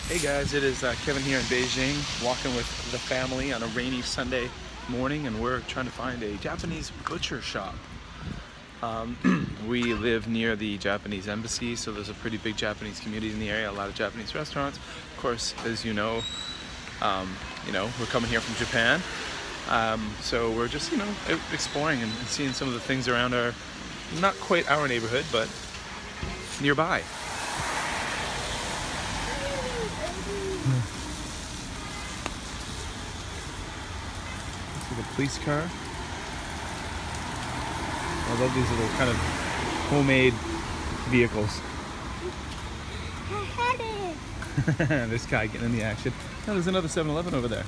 Hey guys, it is Kevin here in Beijing, walking with the family on a rainy Sunday morning, and we're trying to find a Japanese butcher shop. We live near the Japanese embassy, so there's a pretty big Japanese community in the area, a lot of Japanese restaurants. Of course, as you know, we're coming here from Japan, so we're just, out exploring and seeing some of the things around our, not quite our neighborhood, but nearby. The police car. I love these little kind of homemade vehicles. This guy getting in the action. Oh, there's another 7-Eleven over there.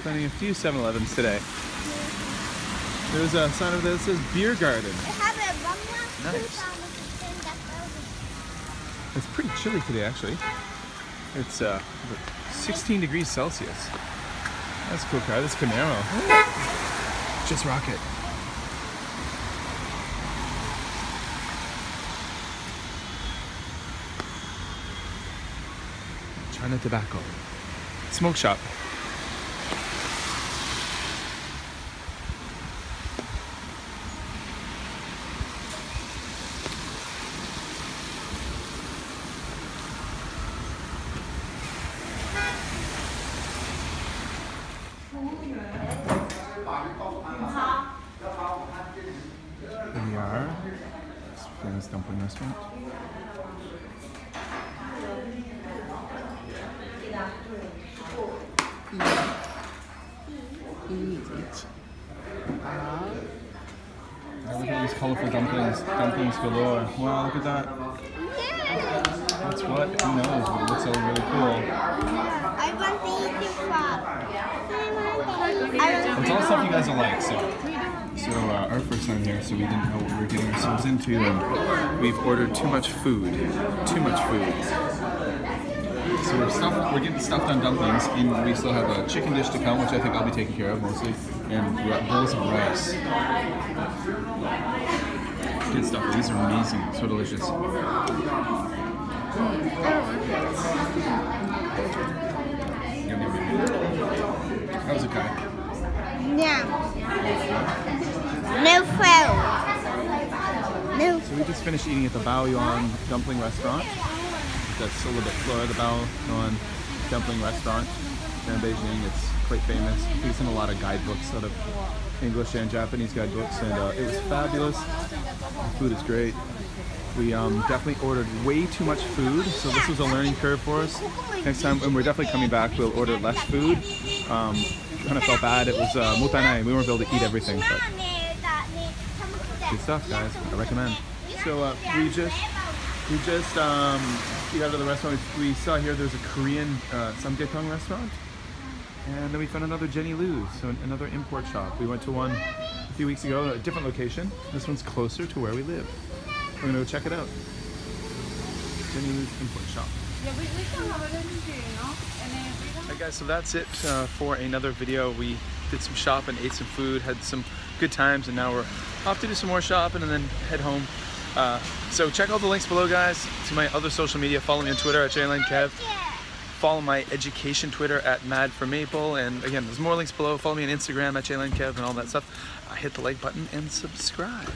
Finding a few 7-Elevens today. There's a sign over there that says beer garden. Nice. It's pretty chilly today, actually. It's 16 degrees Celsius. That's a cool car. This Camaro. Just rocket. China Tobacco. Smoke shop. Here we are. This famous dumpling restaurant. Look at these colorful dumplings. Dumplings galore. Wow, look at that. That's what? Who knows? But it looks all really cool. I want to eat the frog. It's all stuff you guys will like, so our first time here, so we didn't know what we were getting ourselves into, and we've ordered too much food. So we're getting stuffed on dumplings, and we still have a chicken dish to come, which I think I'll be taking care of mostly, and bowls of rice. Good stuff. These are amazing. So delicious. How was it, Kai? Yeah. No food. No. So we just finished eating at the Baoyuan dumpling restaurant. That's a little bit Flora, the Baoyuan dumpling restaurant here in Beijing. It's quite famous. It's in a lot of guidebooks, out of English and Japanese guidebooks, and it was fabulous. The food is great. We definitely ordered way too much food, so this was a learning curve for us. Next time, when we're definitely coming back, we'll order less food. Kind of felt bad. It was mutanai. We weren't able to eat everything, but good stuff, guys. I recommend. So we just got out of the restaurant. We saw here there's a Korean samgyetang restaurant, and then we found another Jenny Lou's, so another import shop. We went to one a few weeks ago, a different location. This one's closer to where we live. We're gonna go check it out. Jenny Lou's import shop. Hey guys, so that's it for another video. We did some shopping, ate some food, had some good times, and now we're off to do some more shopping and then head home. So check out the links below, guys, to my other social media. Follow me on Twitter at JLandKev. Follow my education Twitter at MadForMaple. And again, there's more links below. Follow me on Instagram at JLandKev and all that stuff. Hit the like button and subscribe.